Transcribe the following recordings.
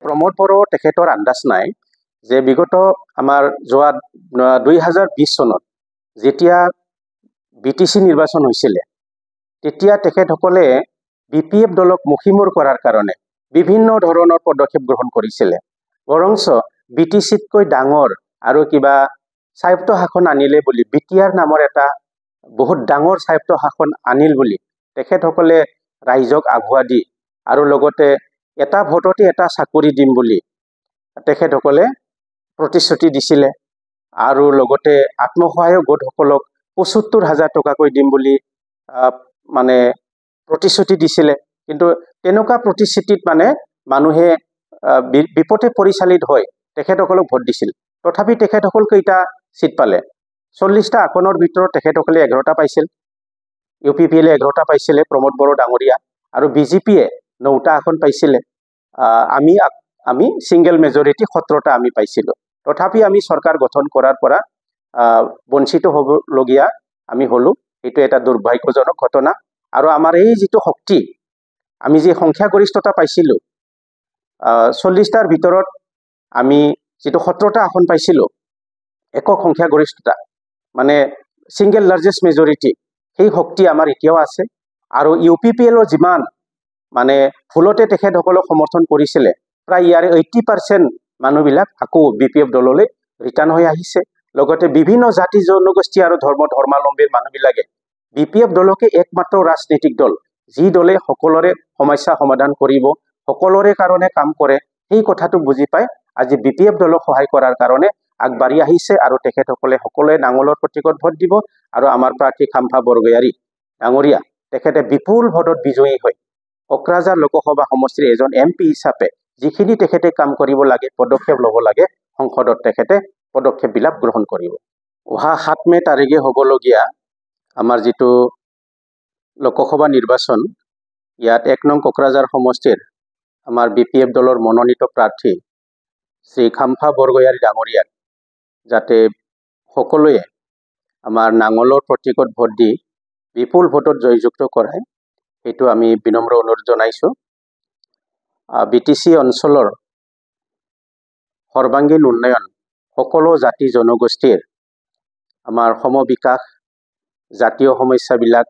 প্ৰমোদ বড়ো তেখেতৰ আন্দাজ নাই যে বিগত আমাৰ যোৱা 2020 চনত যেতিয়া বিটিসি নিৰ্বাচন হৈছিল তেতিয়া তেখেতসকলে বিপিএফ দলক মুখিমূৰ কৰাৰ কাৰণে বিভিন্ন ধৰণৰ পদক্ষেপ গ্ৰহণ কৰিছিল বৰংচ বিটিসিতকৈ ডাঙৰ আৰু কিবা স্বায়ত্ত শাসন আনিলে বুলি বিটিআৰ নামৰ এটা বহুত ডাঙৰ স্বায়ত্ত শাসন আনিল বুলি তেখেতসকলে ৰাইজক আগুৱা দি আৰু লগতে এটা ভোটতে এটা চাকৰি দিম বুলি তেখেতসকলে প্ৰতিশ্ৰুতি দিছিলে আৰু লগতে আত্মসহায়ক গোটসকলক ৭৫,০০০ টকাকৈ দিম বুলি মানে প্ৰতিশ্ৰুতি দিছিলে কিন্তু তেনেকুৱা প্ৰতিশ্ৰুতিত মানে মানুহে বিপথে পৰিচালিত হয় তেখেতসকলক ভোট দিছিল তথাপি তেখেতসকল কেইটা সিট পালে 40টা আসনৰ ভিতৰত তেখেতসকলে 11টা পাইছিল ইউপিপিএলে 11টা পাইছিলে প্ৰমোদ বড়ো ডাঙৰীয়া আৰু বিজেপিয়ে 9টা আসন পাইছিলে আমি সিঙ্গেল মেজৰিটি 17টা আমি পাইছিলো তথাপি আমি সৰকাৰ গঠন কৰাৰ পৰা বঞ্চিত হ'বলগীয়া আমি হলো এটো এটা দুৰ্ভাগ্যজনক ঘটনা আৰু আমাৰ এই যেটো শক্তি আমি যে সংখ্যাগৰিষ্ঠতা পাইছিলো 40টাৰ ভিতৰত আমি যেটো 17টা আসন পাইছিলো একক সংখ্যাগৰিষ্ঠতা মানে সিঙ্গেল লাৰ্জেষ্ট মেজৰিটি সেই শক্তি আমাৰ এতিয়াও আছে আৰু ইউপিপিএলৰ যিমান মানে ফুলতে তেখেতসকলক সমৰ্থন কৰিছিল প্ৰায় ইয়াৰ 80% মানুহবিলাক আকৌ বিপিএফ দললৈ ৰিটাৰ্ণ হৈ আহিছে লগতে বিভিন্ন জাতি জনগোষ্ঠী আৰু ধৰ্মাৱলম্বীৰ মানুহবিলাকে বিপিএফ দলকে একমাত্ৰ ৰাজনৈতিক দল যি দলে সকলোৰে সমস্যা সমাধান কৰিব সকলোৰে কাৰণে কাম কৰে এই কথাটো বুজি পাই আজি বিপিএফ দলক সহায় কৰাৰ কাৰণে আগবাঢ়ি আহিছে আৰু তেখেতসকলে সকলোৱে নাঙলৰ প্ৰতীকত ভোট দিব আৰু আমাৰ প্ৰাৰ্থী খাম্ফা বৰগয়াৰী ডাঙৰীয়া তেখেতে বিপুল ভোটত বিজয়ী হয় কোকৰাঝাৰ লোকসভা সমষ্টিৰ এজন এমপি হিচাপে যিখিনি তেখেতে কাম কৰিব লাগে পদক্ষেপ ল'ব লাগে সংসদত তেখেতে পদক্ষেপবিলাক গ্ৰহণ কৰিব অহা 7 মে তাৰিখে হ'বলগীয়া আমাৰ যেটো লোকসভা নিৰ্বাচন ইয়াত 1 নং কোকৰাঝাৰ সমষ্টিৰ আমাৰ বিপিএফ দলৰ মনোনীত প্ৰাৰ্থী শ্ৰী খাম্ফা বৰগয়াৰী ডাঙৰীয়াক যাতে সকলোৱে আমাৰ নাঙলৰ প্ৰতীকত ভোট দি বিপুল ভোটত জয়যুক্ত কৰায় এটো আমি বিনম্ৰ অনুৰোধ জনাইছো বিটিসি অঞ্চলৰ সৰ্বাঙ্গীন উন্নয়ন সকলো জাতি জনগোষ্ঠীৰ আমাৰ সমবিকাশ জাতীয় সমস্যাবিলাক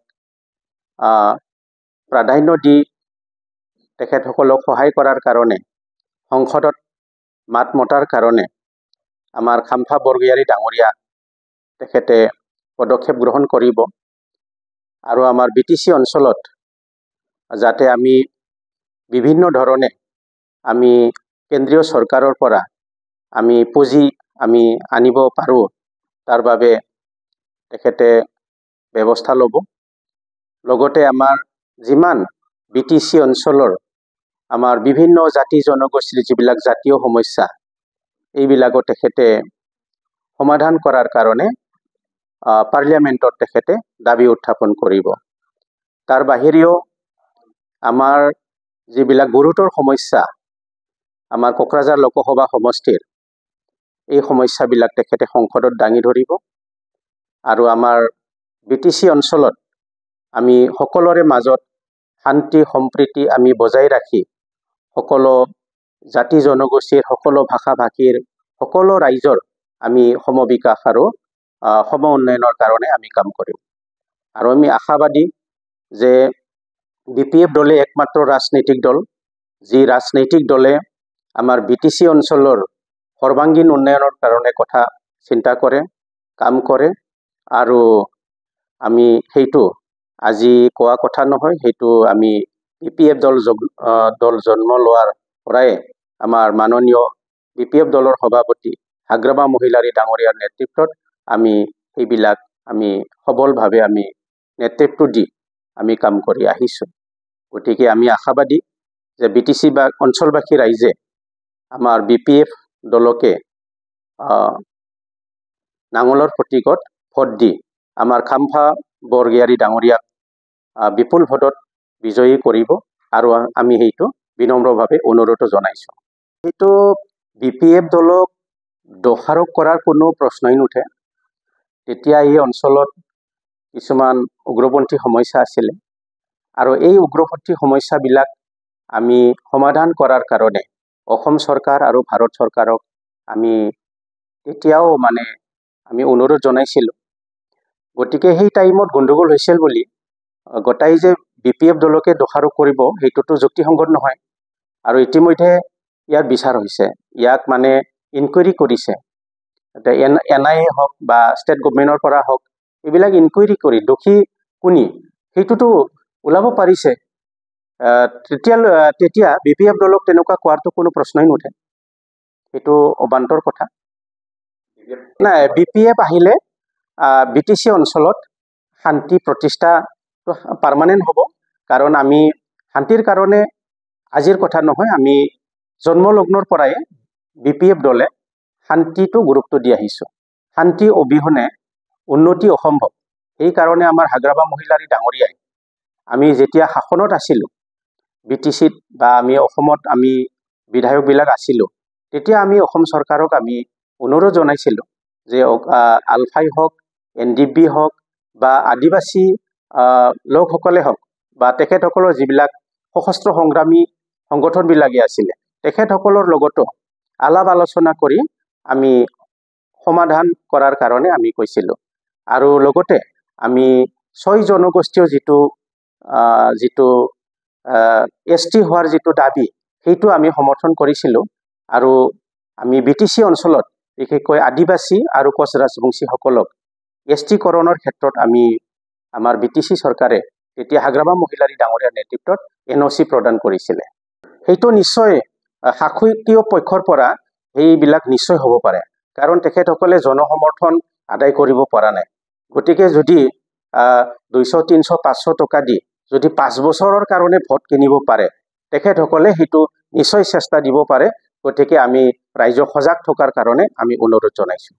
প্ৰাধান্য দি তেখেতসকলক সহায় কৰাৰ কাৰণে সংসদত মাত মতাৰ কাৰণে আমাৰ খাম্ফা বৰগয়াৰী ডাঙৰীয়া তেখেতে পদক্ষেপ গ্ৰহণ কৰিব আৰু আমাৰ বিটিসি অঞ্চলত যাতে আমি বিভিন্ন ধৰণে আমি কেন্দ্ৰীয় চৰকাৰৰ পৰা আমি পুঁজি আমি আনিব পাৰো তাৰ বাবে তেখেতে ব্যৱস্থা ল'ব লগতে আমাৰ যিমান বিটিসি অঞ্চলৰ আমাৰ বিভিন্ন জাতি জনগোষ্ঠীৰ যিবিলাক জাতীয় সমস্যা এইবিলাকো তেখেতে সমাধান কৰাৰ কাৰণে পাৰ্লিয়ামেন্টত তেখেতে দাবী উত্থাপন কৰিব তাৰ বাহিৰেও আমাৰ যিবিলাক গুৰুতৰ সমস্যা আমাৰ কোকৰাঝাৰ লোকসভা সমষ্টিৰ এই সমস্যাবিলাক তেখেতে সংসদত দাঙি ধৰিব আৰু আমাৰ বিটিসি অঞ্চলত আমি সকলোৰে মাজত শান্তি সম্প্ৰীতি আমি বজাই ৰাখি সকলো জাতি জনগোষ্ঠীৰ সকলো ভাষা ভাষীৰ সকলো ৰাইজৰ আমি সমবিকাশ আৰু সম উন্নয়নৰ কাৰণে আমি কাম কৰিম আৰু আমি আশাবাদী যে বিপিএফ দলে একমাত্ৰ ৰাজনৈতিক দল যি ৰাজনৈতিক দলে আমাৰ বিটিসি অঞ্চলৰ সৰ্বাঙ্গীন উন্নয়নৰ কাৰণে কথা চিন্তা কৰে কাম কৰে আৰু আমি সেইটো আজি কোৱা কথা নহয় সেইটো আমি বিপিএফ দল জন্ম লোৱাৰ পৰাই আমাৰ মাননীয় বিপিএফ দলৰ সভাপতি হাগ্ৰামা মহিলাৰী ডাঙৰীয়াৰ নেতৃত্বত আমি এইবিলাক আমি সবলভাৱে আমি নেতৃত্ব দি আমি কাম কৰি আহিছো গতিকে আমি আশাবাদী যে বিটিসি বা অঞ্চলবাসী ৰাইজে আমাৰ বিপিএফ দলকে নাঙলৰ প্ৰতীকত ভোট দি আমাৰ খাম্ফা বৰগয়াৰী ডাঙৰীয়াক বিপুল ভোটত বিজয়ী কৰিব আৰু আমি সেইটো বিনম্ৰভাৱে অনুৰোধ জনাইছো সেইটো বিপিএফ দলক দোষাৰোপ কৰাৰ কোনো প্ৰশ্নই নুঠে তেতিয়া এই অঞ্চলত কিছুমান উগ্ৰপন্থী সমস্যা আছিল আৰু এই উগ্ৰপন্থী সমস্যাবিলাক আমি সমাধান কৰাৰ কাৰণে অসম চৰকাৰ আৰু ভাৰত চৰকাৰক আমি তেতিয়াও মানে আমি অনুৰোধ জনাইছিলোঁ। গতিকে সেই টাইমত গণ্ডগোল হৈছিল বুলি গোটাই যে BPF দলকে দোষাৰোপ কৰিব সেইটোতো যুক্তিসংগত নহয়। আৰু ইতিমধ্যে ইয়াৰ বিচাৰ হৈছে, ইয়াক মানে ইনকুৱাৰী কৰিছে। NIA হওক বা ষ্টেট গভৰ্ণমেণ্টৰ পৰা হওক, এইবিলাক ইনকুৱাৰী কৰি দোষী কোনি সেইটোতো ওলাব পাৰিছে। তেতিয়া BPF দলক তেনেকুৱা কোৱাৰটো কোনো প্ৰশ্নই নুঠে, সেইটো অবান্তৰ কথা। নাই, BPF আহিলে BTC অঞ্চলত শান্তি প্ৰতিষ্ঠা পাৰ্মানেণ্ট হ'ব। কাৰণ আমি শান্তিৰ কাৰণে আজিৰ কথা নহয়, আমি জন্মলগ্নৰ পৰাই BPF দলে শান্তিটো গুৰুত্ব দি আহিছোঁ। শান্তি অবিহনে উন্নতি অসম্ভৱ। সেইকাৰণে আমাৰ হাগ্ৰাবা মহিলাৰী ডাঙৰীয়াই আমি যেতিয়া শাসনত আছিলোঁ BTCত বা আমি অসমত আমি বিধায়কবিলাক আছিলোঁ, তেতিয়া আমি অসম চৰকাৰক আমি অনুৰোধ জনাইছিলোঁ যে আলফাই হওক, NDB হওক বা আদিবাসী লোকসকলে হওক বা তেখেতসকলৰ যিবিলাক সশস্ত্ৰ সংগ্ৰামী সংগঠনবিলাকে আছিলে, তেখেতসকলৰ লগতো আলাপ আলোচনা কৰি আমি সমাধান কৰাৰ কাৰণে আমি কৈছিলোঁ। আৰু লগতে আমি 6 জনগোষ্ঠীয় যিটো ST হোৱাৰ যিটো দাবী, সেইটো আমি সমৰ্থন কৰিছিলোঁ। আৰু আমি BTC অঞ্চলত বিশেষকৈ আদিবাসী আৰু কোচ ৰাজবংশীসকলক ST কৰণৰ ক্ষেত্ৰত আমাৰ BTC চৰকাৰে তেতিয়া হাগ্ৰাবা মহিলাৰী ডাঙৰীয়াৰ নেতৃত্বত NOC প্ৰদান কৰিছিলে। সেইটো নিশ্চয় শাসকীয় পক্ষৰ পৰা সেইবিলাক নিশ্চয় হ'ব পাৰে, কাৰণ তেখেতসকলে জনসমৰ্থন আদায় কৰিব পৰা নাই। গতিকে যদি 200, 300, 500 টকা দি যদি 5 বছৰৰ কাৰণে ভোট কিনিব পাৰে, তেখেতসকলে সেইটো নিশ্চয় চেষ্টা দিব পাৰে। গতিকে আমি ৰাইজক সজাগ থকাৰ কাৰণে আমি অনুৰোধ জনাইছোঁ।